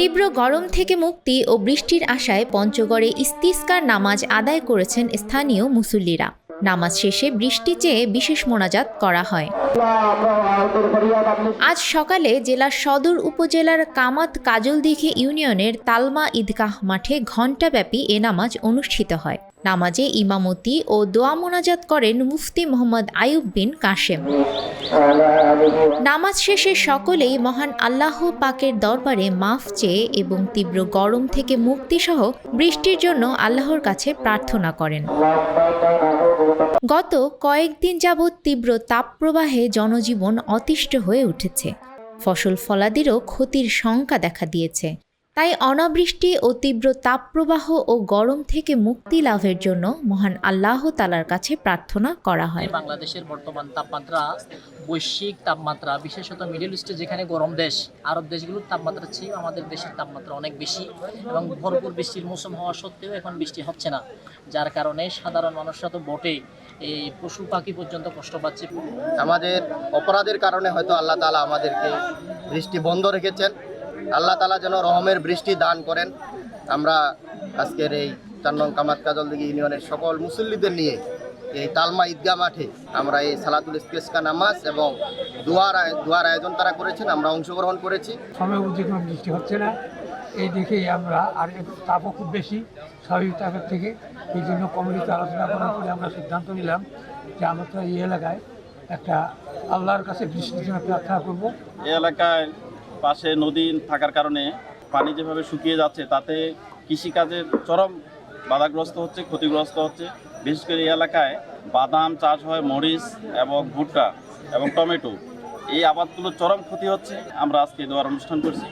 তীব্র গরম থেকে মুক্তি ও বৃষ্টির আশায় পঞ্চগড়ে ইস্তিসকার নামাজ আদায় করেছেন স্থানীয় মুসল্লিরা। নামাজ শেষে বৃষ্টি চেয়ে বিশেষ মোনাজাত করা হয়। আজ সকালে জেলার সদর উপজেলার কামাত কাজলদিঘি ইউনিয়নের তালমা ঈদগাহ মাঠে ঘণ্টাব্যাপী এ নামাজ অনুষ্ঠিত হয়। নামাজে ইমামতি ও দোয়া মোনাজাত করেন মুফতি মোহাম্মদ আইয়ুব বিন কাশেম। নামাজ শেষে সকলেই মহান আল্লাহ পাকের দরবারে মাফ চেয়ে এবং তীব্র গরম থেকে মুক্তিসহ বৃষ্টির জন্য আল্লাহর কাছে প্রার্থনা করেন। গত কয়েকদিন যাবৎ তীব্র তাপপ্রবাহে জনজীবন অতিষ্ঠ হয়ে উঠেছে। ফসল ফলাদিরও ক্ষতির শঙ্কা দেখা দিয়েছে। তাই অনাবৃষ্টি ও তীব্র তাপপ্রবাহ ও গরম থেকে মুক্তি লাভের জন্য মহান আল্লাহ তাআলার কাছে প্রার্থনা করা হয়। বাংলাদেশের বর্তমান তাপমাত্রা, বৈশ্বিক তাপমাত্রা, বিশেষত মিডল ইস্টে যেখানে গরম দেশ, আরব দেশগুলোর তাপমাত্রা চেয়ে আমাদের দেশের তাপমাত্রা অনেক বেশি এবং ভরপুর বৃষ্টির মৌসুম হওয়া সত্ত্বেও এখন বৃষ্টি হচ্ছে না, যার কারণে সাধারণ মানুষরা তো বটে, এই পশু পাখি পর্যন্ত কষ্ট পাচ্ছে। আমাদের অপরাধের কারণে হয়তো আল্লাহ তাআলা আমাদেরকে বৃষ্টি বন্ধ রেখেছেন। আল্লাহ তাআলা যেন রহমের বৃষ্টি দান করেন। আমরা আজকের এই 4 নং কামাত কাজলদিঘি ইউনিয়নের সকল মুসল্লিদের নিয়ে এই তালমা ঈদগাহ মাঠে আমরা এই সালাতুল ইস্তিসকা নামাজ এবং দোয়ার আয়োজন তারা করেছেন, আমরা অংশগ্রহণ করেছি। সময় বুঝে কোনো বৃষ্টি হচ্ছে না, এই দেখেই আমরা আর তাপও খুব বেশি স্বাভাবিক তাপের থেকে এই জন্য কমিটিতে আলোচনা করার পরে আমরা সিদ্ধান্ত নিলাম যে আমরা তো এই এলাকায় একটা আল্লাহর কাছে বৃষ্টির জন্য প্রার্থনা করব। এই এলাকায় পাশে নদী থাকার কারণে পানি যেভাবে শুকিয়ে যাচ্ছে তাতে কৃষিকাজের চরম বাধাগ্রস্ত হচ্ছে, ক্ষতিগ্রস্ত হচ্ছে। বিশেষ করে এই এলাকায় বাদাম চাষ হয়, মরিচ এবং ভুট্টা এবং টমেটো, এই আবাদগুলোর চরম ক্ষতি হচ্ছে। আমরা আজকে দোয়ার অনুষ্ঠান করছি।